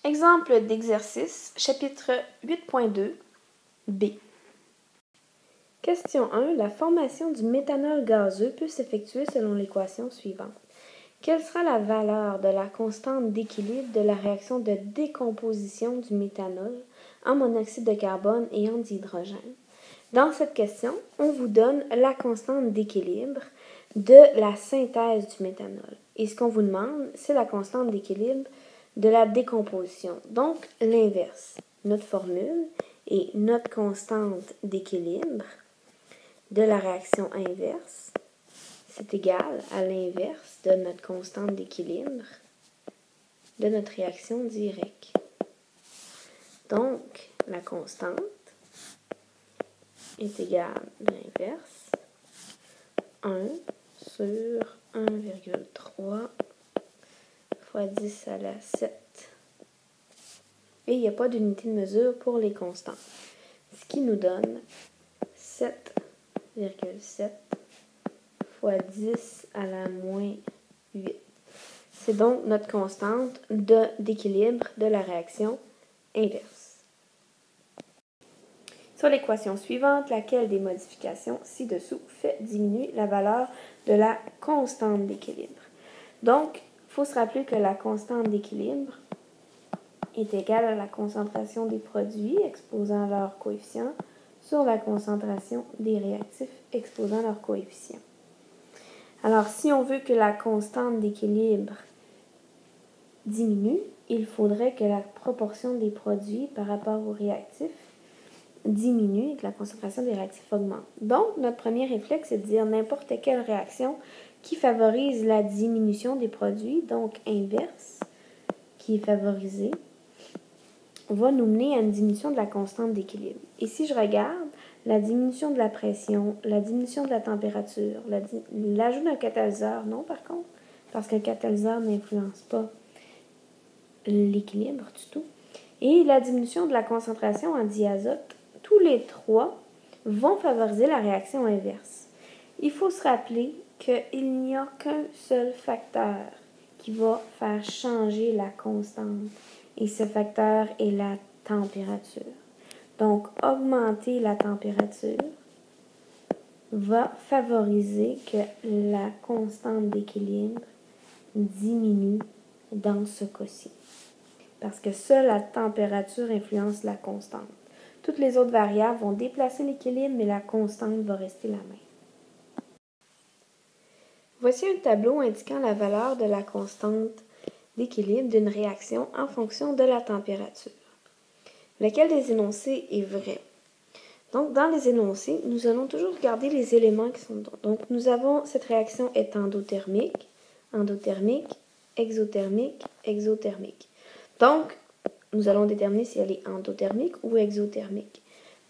Exemple d'exercice, chapitre 8.2, B. Question 1. La formation du méthanol gazeux peut s'effectuer selon l'équation suivante. Quelle sera la valeur de la constante d'équilibre de la réaction de décomposition du méthanol en monoxyde de carbone et en dihydrogène? Dans cette question, on vous donne la constante d'équilibre de la synthèse du méthanol. Et ce qu'on vous demande, c'est la constante d'équilibre de la décomposition. Donc, l'inverse. Notre formule est notre constante d'équilibre de la réaction inverse. C'est égal à l'inverse de notre constante d'équilibre de notre réaction directe. Donc, la constante est égale à l'inverse 1 sur 1,3 fois 10 à la 7. Et il n'y a pas d'unité de mesure pour les constantes. Ce qui nous donne 7,7 fois 10 à la moins 8. C'est donc notre constante d'équilibre de la réaction inverse. Sur l'équation suivante, laquelle des modifications ci-dessous fait diminuer la valeur de la constante d'équilibre? Donc, il faut se rappeler que la constante d'équilibre est égale à la concentration des produits exposant leur coefficient sur la concentration des réactifs exposant leur coefficient. Alors, si on veut que la constante d'équilibre diminue, il faudrait que la proportion des produits par rapport aux réactifs diminue et que la concentration des réactifs augmente. Donc, notre premier réflexe, c'est de dire n'importe quelle réaction qui favorise la diminution des produits, donc inverse, qui est favorisée, va nous mener à une diminution de la constante d'équilibre. Et si je regarde, la diminution de la pression, la diminution de la température, l'ajout d'un catalyseur, non par contre, parce qu'un catalyseur n'influence pas l'équilibre du tout, et la diminution de la concentration en diazote, tous les trois vont favoriser la réaction inverse. Il faut se rappeler qu'il n'y a qu'un seul facteur qui va faire changer la constante, et ce facteur est la température. Donc, augmenter la température va favoriser que la constante d'équilibre diminue dans ce cas-ci. Parce que seule la température influence la constante. Toutes les autres variables vont déplacer l'équilibre, mais la constante va rester la même. Voici un tableau indiquant la valeur de la constante d'équilibre d'une réaction en fonction de la température. Lequel des énoncés est vrai? Donc, dans les énoncés, nous allons toujours regarder les éléments qui sont dedans. Donc, nous avons cette réaction est endothermique, exothermique, exothermique. Donc, nous allons déterminer si elle est endothermique ou exothermique.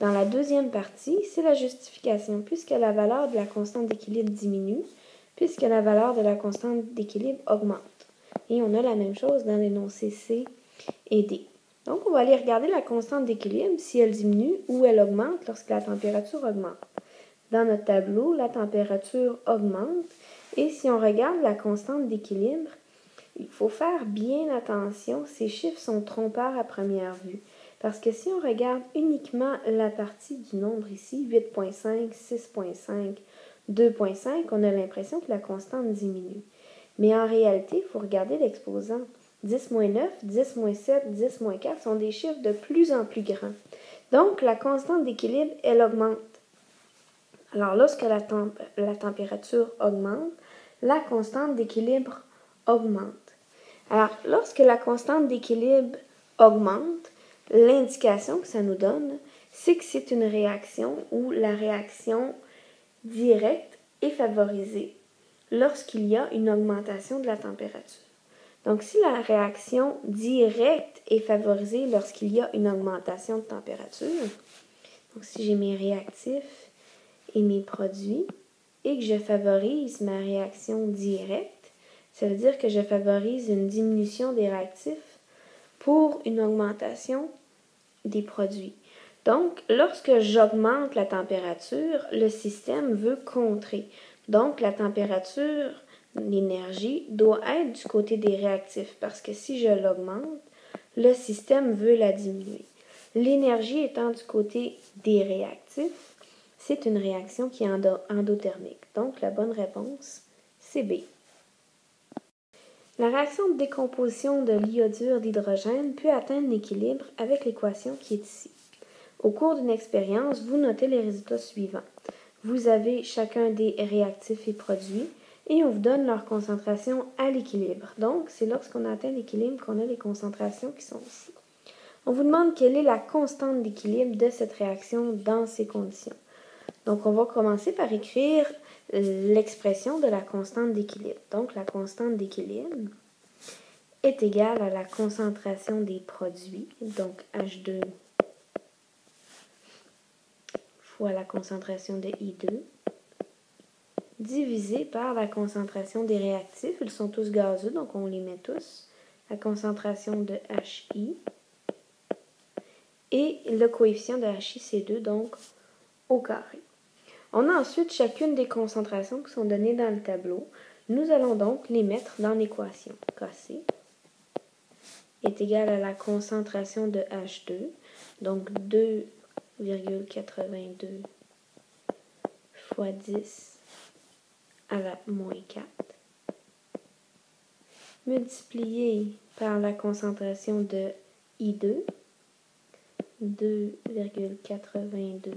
Dans la deuxième partie, c'est la justification, puisque la valeur de la constante d'équilibre diminue, puisque la valeur de la constante d'équilibre augmente. Et on a la même chose dans l'énoncé C et D. Donc, on va aller regarder la constante d'équilibre, si elle diminue ou elle augmente lorsque la température augmente. Dans notre tableau, la température augmente, et si on regarde la constante d'équilibre, il faut faire bien attention, ces chiffres sont trompeurs à première vue. Parce que si on regarde uniquement la partie du nombre ici, 8.5, 6.5, 2.5, on a l'impression que la constante diminue. Mais en réalité, il faut regarder l'exposant. 10-9, 10-7, 10-4 sont des chiffres de plus en plus grands. Donc, la constante d'équilibre, elle augmente. Alors, lorsque la température augmente, la constante d'équilibre augmente. Alors, lorsque la constante d'équilibre augmente, l'indication que ça nous donne, c'est que c'est une réaction où la réaction directe est favorisée lorsqu'il y a une augmentation de la température. Donc, si la réaction directe est favorisée lorsqu'il y a une augmentation de température, donc si j'ai mes réactifs et mes produits et que je favorise ma réaction directe, ça veut dire que je favorise une diminution des réactifs pour une augmentation des produits. Donc, lorsque j'augmente la température, le système veut contrer. Donc, la température, l'énergie, doit être du côté des réactifs parce que si je l'augmente, le système veut la diminuer. L'énergie étant du côté des réactifs, c'est une réaction qui est endothermique. Donc, la bonne réponse, c'est B. La réaction de décomposition de l'iodure d'hydrogène peut atteindre l'équilibre avec l'équation qui est ici. Au cours d'une expérience, vous notez les résultats suivants. Vous avez chacun des réactifs et produits et on vous donne leur concentration à l'équilibre. Donc, c'est lorsqu'on atteint l'équilibre qu'on a les concentrations qui sont ici. On vous demande quelle est la constante d'équilibre de cette réaction dans ces conditions. Donc, on va commencer par écrire l'expression de la constante d'équilibre. Donc, la constante d'équilibre est égale à la concentration des produits, donc H2 fois la concentration de I2, divisé par la concentration des réactifs. Ils sont tous gazeux, donc on les met tous. La concentration de HI et le coefficient de HI, c'est 2, donc au carré. On a ensuite chacune des concentrations qui sont données dans le tableau. Nous allons donc les mettre dans l'équation. Kc est égal à la concentration de H2, donc 2,82 fois 10 à la moins 4, multiplié par la concentration de I2, 2,82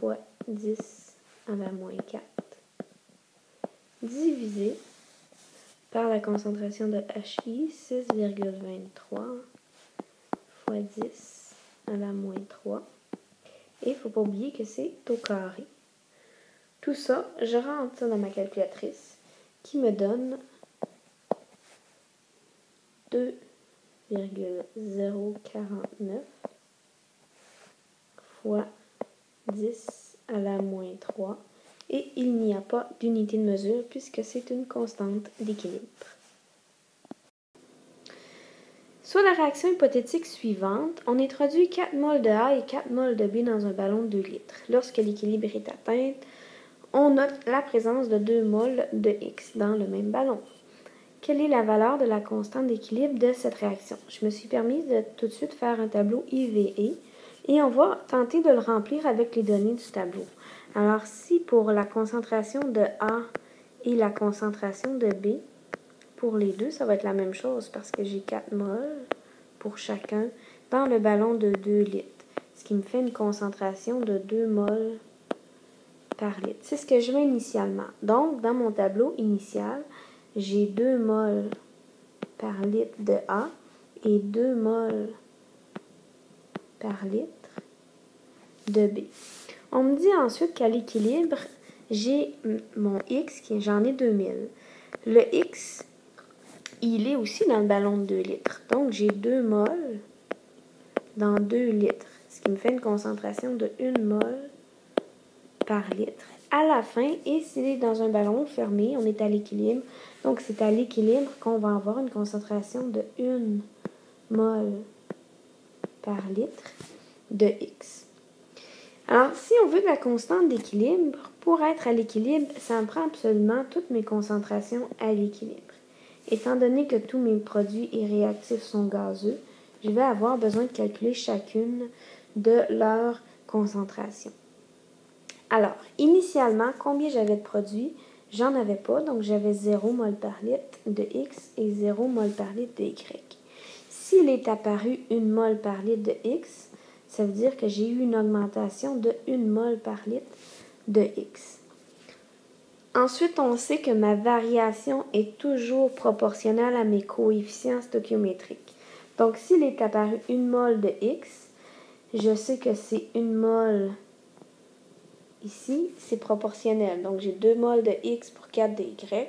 fois 10 à la moins 4, divisé par la concentration de HI, 6,23 fois 10 à la moins 3. Et il ne faut pas oublier que c'est au carré. Tout ça, je rentre ça dans ma calculatrice qui me donne 2,049 fois 10 à la moins 3. Et il n'y a pas d'unité de mesure puisque c'est une constante d'équilibre. Sur la réaction hypothétique suivante, on introduit 4 mol de A et 4 mol de B dans un ballon de 2 litres. Lorsque l'équilibre est atteint, on note la présence de 2 mol de X dans le même ballon. Quelle est la valeur de la constante d'équilibre de cette réaction? Je me suis permise de tout de suite faire un tableau IVE et on va tenter de le remplir avec les données du tableau. Alors, si pour la concentration de A et la concentration de B, pour les deux, ça va être la même chose parce que j'ai 4 mol pour chacun dans le ballon de 2 litres, ce qui me fait une concentration de 2 mol par litre. C'est ce que je veux initialement. Donc, dans mon tableau initial, j'ai 2 mol par litre de A et 2 mol par litre de B. On me dit ensuite qu'à l'équilibre, j'ai mon X, j'en ai 2000. Le X, il est aussi dans le ballon de 2 litres. Donc, j'ai 2 mol dans 2 litres, ce qui me fait une concentration de 1 mol par litre. À la fin, et s'il est dans un ballon fermé, on est à l'équilibre. Donc, c'est à l'équilibre qu'on va avoir une concentration de 1 mol par litre de X. Alors, si on veut de la constante d'équilibre, pour être à l'équilibre, ça me prend absolument toutes mes concentrations à l'équilibre. Étant donné que tous mes produits et réactifs sont gazeux, je vais avoir besoin de calculer chacune de leurs concentrations. Alors, initialement, combien j'avais de produits? J'en avais pas, donc j'avais 0 mol par litre de X et 0 mol par litre de Y. S'il est apparu 1 mol par litre de X, ça veut dire que j'ai eu une augmentation de 1 mol par litre de X. Ensuite, on sait que ma variation est toujours proportionnelle à mes coefficients stoichiométriques. Donc, s'il est apparu 1 mol de X, je sais que c'est 1 mol ici, c'est proportionnel. Donc, j'ai 2 mol de X pour 4 de Y.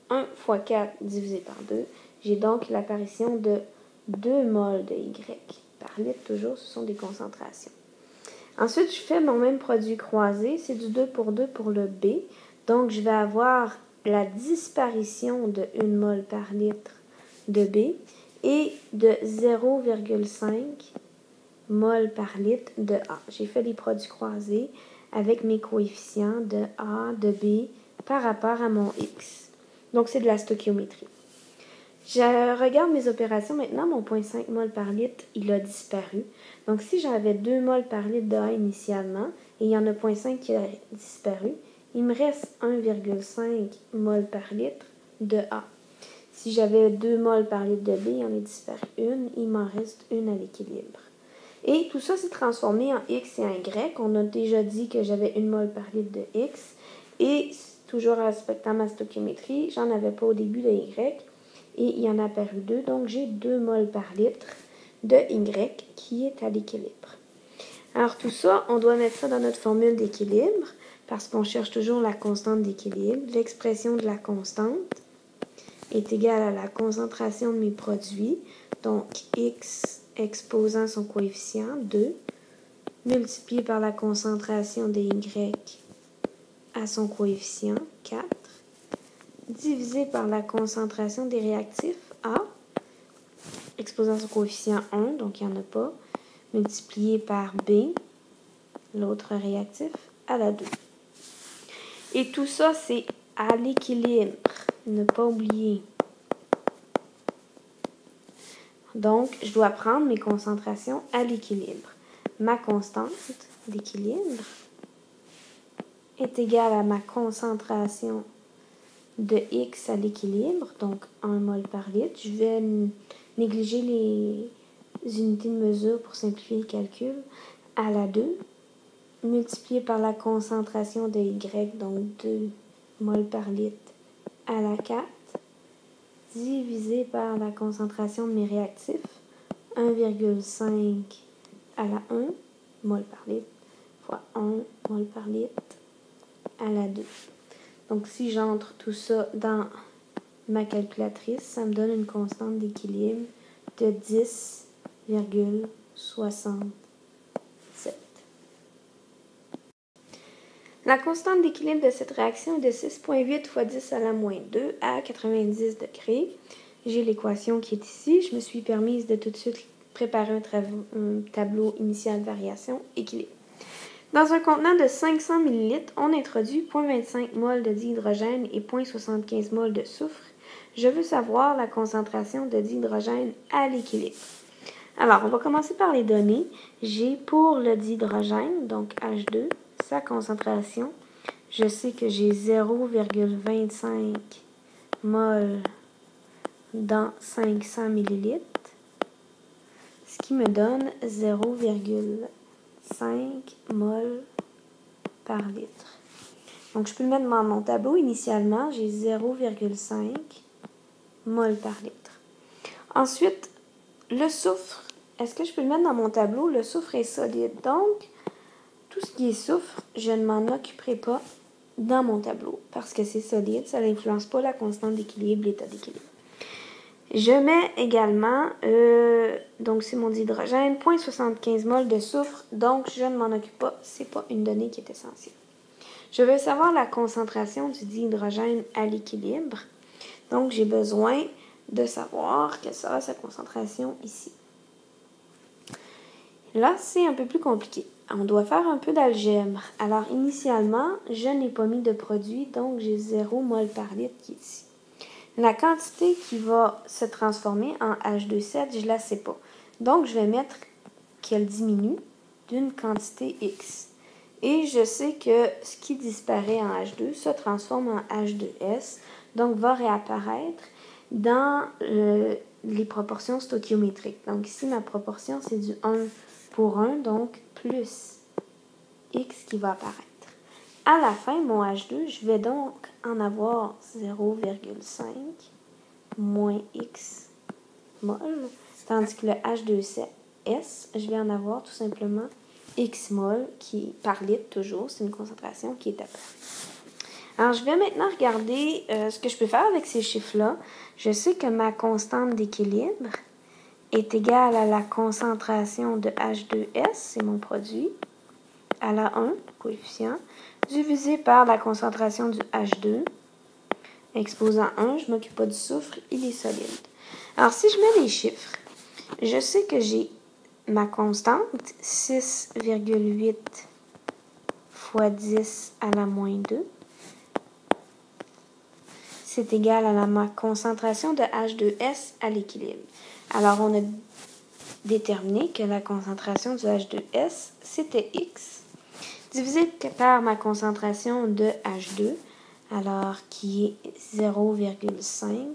1 fois 4 divisé par 2. J'ai donc l'apparition de 2 mol de Y par litre. Toujours, ce sont des concentrations. Ensuite, je fais mon même produit croisé. C'est du 2 pour 2 pour le B. Donc, je vais avoir la disparition de 1 mol par litre de B et de 0,5 mol par litre de A. J'ai fait les produits croisés avec mes coefficients de A, de B par rapport à mon X. Donc, c'est de la stoichiométrie. Je regarde mes opérations maintenant. Mon 0,5 mol par litre, il a disparu. Donc, si j'avais 2 mol par litre de A initialement, et il y en a 0,5 qui a disparu, il me reste 1,5 mol par litre de A. Si j'avais 2 mol par litre de B, il en a disparu une, il m'en reste une à l'équilibre. Et tout ça s'est transformé en X et en Y. On a déjà dit que j'avais 1 mol par litre de X. Et toujours en respectant ma stoichiométrie, j'en avais pas au début de Y. Et il y en a apparu 2. Donc j'ai 2 mol par litre de Y qui est à l'équilibre. Alors tout ça, on doit mettre ça dans notre formule d'équilibre parce qu'on cherche toujours la constante d'équilibre. L'expression de la constante est égale à la concentration de mes produits. Donc X exposant son coefficient 2, multiplié par la concentration des Y à son coefficient 4, divisé par la concentration des réactifs A, exposant son coefficient 1, donc il n'y en a pas, multiplié par B, l'autre réactif, à la 2. Et tout ça, c'est à l'équilibre. Ne pas oublier. Donc, je dois prendre mes concentrations à l'équilibre. Ma constante d'équilibre est égale à ma concentration de X à l'équilibre, donc 1 mol par litre. Je vais négliger les unités de mesure pour simplifier le calcul, à la 2, multiplié par la concentration de Y, donc 2 mol par litre à la 4, divisé par la concentration de mes réactifs, 1,5 à la 1 mol par litre, fois 1 mol par litre à la 2. Donc, si j'entre tout ça dans ma calculatrice, ça me donne une constante d'équilibre de 10,67. La constante d'équilibre de cette réaction est de 6,8 fois 10 à la moins 2 à 90 degrés. J'ai l'équation qui est ici. Je me suis permise de tout de suite préparer un tableau initial variation équilibre. Dans un contenant de 500 ml, on introduit 0,25 mol de dihydrogène et 0,75 mol de soufre. Je veux savoir la concentration de dihydrogène à l'équilibre. Alors, on va commencer par les données. J'ai pour le dihydrogène, donc H2, sa concentration. Je sais que j'ai 0,25 mol dans 500 ml, ce qui me donne 0,5 mol par litre. Donc, je peux le mettre dans mon tableau. Initialement, j'ai 0,5 mol par litre. Ensuite, le soufre. Est-ce que je peux le mettre dans mon tableau? Le soufre est solide. Donc, tout ce qui est soufre, je ne m'en occuperai pas dans mon tableau parce que c'est solide. Ça n'influence pas la constante d'équilibre, l'état d'équilibre. Je mets également, donc c'est mon dihydrogène, 0,75 mol de soufre. Donc, je ne m'en occupe pas. Ce n'est pas une donnée qui est essentielle. Je veux savoir la concentration du dihydrogène à l'équilibre. Donc, j'ai besoin de savoir quelle sera sa concentration ici. Là, c'est un peu plus compliqué. On doit faire un peu d'algèbre. Alors, initialement, je n'ai pas mis de produit, donc j'ai 0 mol par litre qui est ici. La quantité qui va se transformer en H2,7, je ne la sais pas. Donc, je vais mettre qu'elle diminue d'une quantité X. Et je sais que ce qui disparaît en H2 se transforme en H2S, donc va réapparaître dans les proportions stoichiométriques. Donc, ici, ma proportion, c'est du 1 pour 1, donc plus X qui va apparaître. À la fin, mon H2, je vais donc en avoir 0,5 moins X mol, tandis que le H2S, je vais en avoir tout simplement X mol qui, par litre toujours, c'est une concentration qui est apparue. Alors, je vais maintenant regarder ce que je peux faire avec ces chiffres-là. Je sais que ma constante d'équilibre est égale à la concentration de H2S, c'est mon produit, à la 1, coefficient, divisé par la concentration du H2, exposant 1, je ne m'occupe pas du soufre, il est solide. Alors, si je mets les chiffres, je sais que j'ai ma constante, 6,8 fois 10 à la moins 2. c'est égal à la concentration de H2S à l'équilibre. Alors, on a déterminé que la concentration du H2S, c'était X, divisé par ma concentration de H2, alors qui est 0,5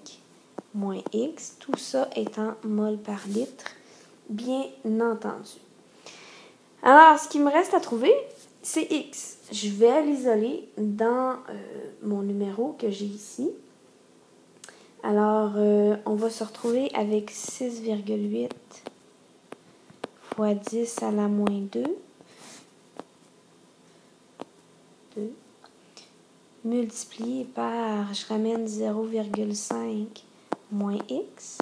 moins X, tout ça étant mol par litre, bien entendu. Alors, ce qui me reste à trouver, c'est X. Je vais l'isoler dans mon numéro que j'ai ici. Alors, on va se retrouver avec 6,8 fois 10 à la moins 2, multiplié par, je ramène 0,5 moins X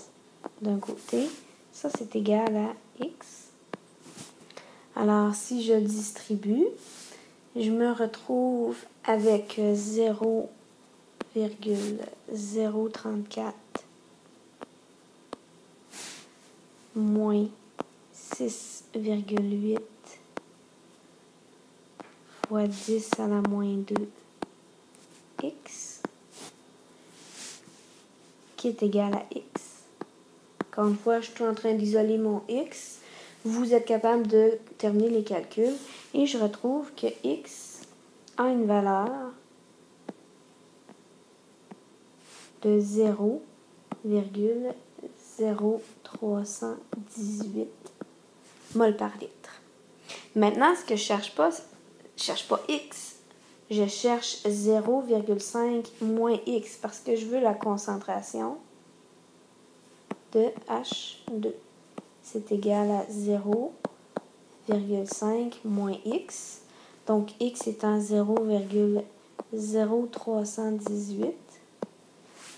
d'un côté. Ça, c'est égal à X. Alors, si je distribue, je me retrouve avec 0,034 moins 6,8 fois 10 à la moins 2 X qui est égal à X. Encore une fois, je suis en train d'isoler mon X. Vous êtes capable de terminer les calculs et je retrouve que X a une valeur de 0,0318 mol par litre. Maintenant, ce que je cherche pas X, je cherche 0,5 moins X parce que je veux la concentration de H2. C'est égal à 0,5 moins X. Donc, X étant 0,0318.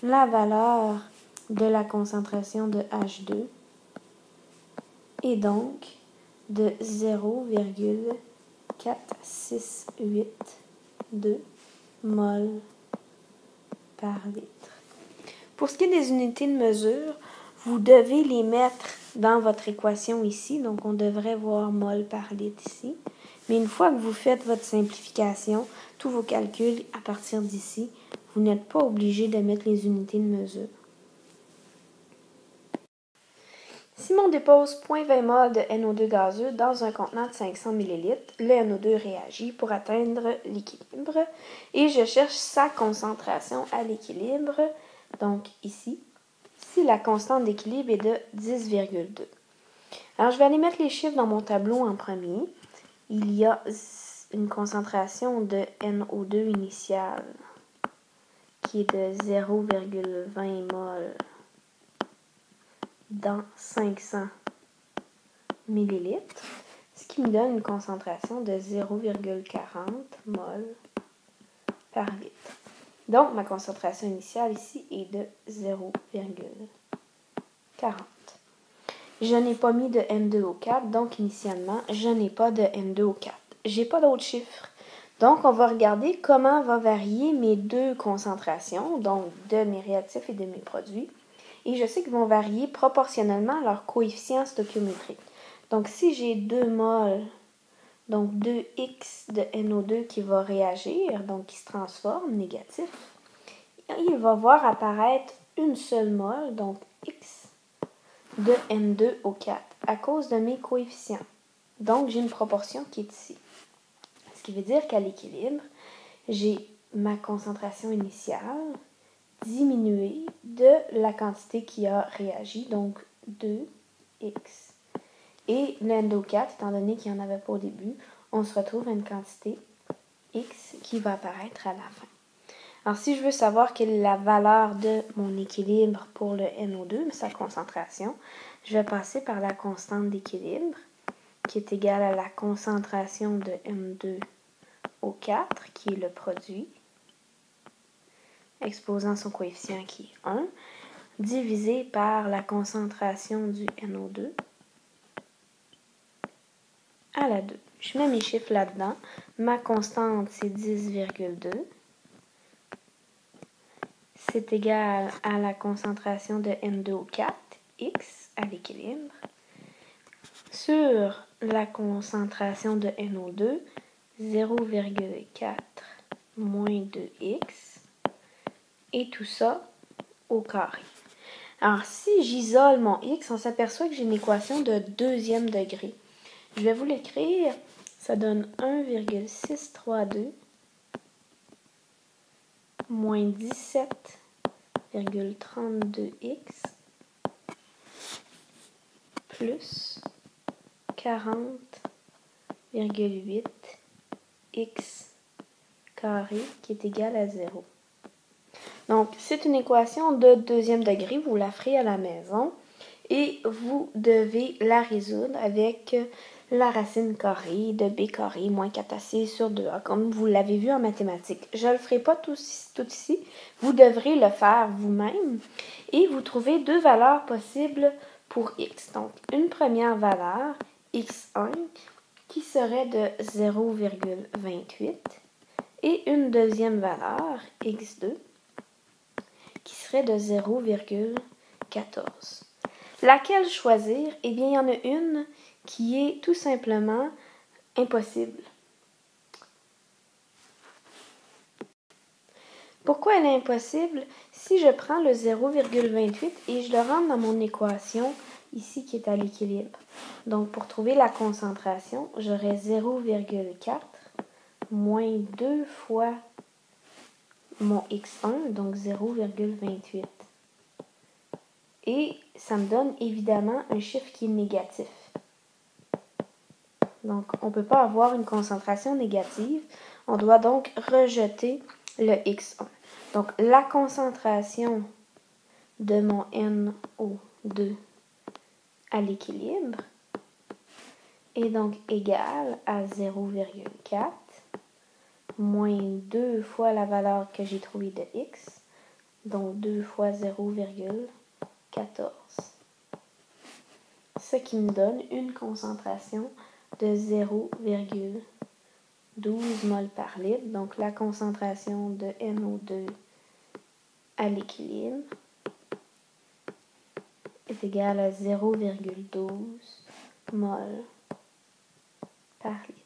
La valeur de la concentration de H2 est donc de 0,4682 mol par litre. Pour ce qui est des unités de mesure, vous devez les mettre dans votre équation ici. Donc, on devrait voir mol par litre ici. Mais une fois que vous faites votre simplification, tous vos calculs à partir d'ici, vous n'êtes pas obligé de mettre les unités de mesure. Si on dépose 0,20 mol de NO2 gazeux dans un contenant de 500 ml, le NO2 réagit pour atteindre l'équilibre et je cherche sa concentration à l'équilibre. Donc ici, si la constante d'équilibre est de 10,2. Alors je vais aller mettre les chiffres dans mon tableau en premier. Il y a une concentration de NO2 initiale qui est de 0,20 mol dans 500 ml, ce qui me donne une concentration de 0,40 mol par litre. Donc, ma concentration initiale ici est de 0,40. Je n'ai pas mis de N2O4, donc initialement, je n'ai pas de N2O4. Je n'ai pas d'autres chiffres. Donc, on va regarder comment vont varier mes deux concentrations, donc de mes réactifs et de mes produits. Et je sais qu'ils vont varier proportionnellement à leur coefficient stoichiométrique. Donc, si j'ai 2 mol, donc 2x de NO2 qui va réagir, donc qui se transforme, négatif, il va voir apparaître une seule mol, donc x de N2O4, à cause de mes coefficients. Donc, j'ai une proportion qui est ici. Ce qui veut dire qu'à l'équilibre, j'ai ma concentration initiale diminuée de la quantité qui a réagi, donc 2x. Et le NO4, étant donné qu'il n'y en avait pas au début, on se retrouve à une quantité x qui va apparaître à la fin. Alors, si je veux savoir quelle est la valeur de mon équilibre pour le NO2, sa concentration, je vais passer par la constante d'équilibre, qui est égale à la concentration de N2O4, qui est le produit, exposant son coefficient qui est 1, divisé par la concentration du NO2 à la 2. Je mets mes chiffres là-dedans. Ma constante, c'est 10,2. C'est égal à la concentration de N2O4, X, à l'équilibre, sur la concentration de NO2, 0,4 moins 2X, et tout ça au carré. Alors, si j'isole mon x, on s'aperçoit que j'ai une équation de deuxième degré. Je vais vous l'écrire. Ça donne 1,632 moins 17,32x plus 40,8x carré qui est égal à 0. Donc, c'est une équation de deuxième degré. Vous la ferez à la maison et vous devez la résoudre avec la racine carrée de b carré moins 4ac sur 2a, comme vous l'avez vu en mathématiques. Je ne le ferai pas tout ici. Vous devrez le faire vous-même et vous trouvez deux valeurs possibles pour x. Donc, une première valeur, x1, qui serait de 0,28 et une deuxième valeur, x2, qui serait de 0,14. Laquelle choisir? Eh bien, il y en a une qui est tout simplement impossible. Pourquoi elle est impossible? Si je prends le 0,28 et je le rentre dans mon équation, ici qui est à l'équilibre. Donc, pour trouver la concentration, j'aurai 0,4 moins 2 fois mon x1, donc 0,28. Et ça me donne évidemment un chiffre qui est négatif. Donc, on ne peut pas avoir une concentration négative. On doit donc rejeter le x1. Donc, la concentration de mon NO2 à l'équilibre est donc égale à 0,4 moins 2 fois la valeur que j'ai trouvée de x, donc 2 fois 0,14. Ce qui me donne une concentration de 0,12 mol par litre. Donc, la concentration de NO2 à l'équilibre est égale à 0,12 mol par litre.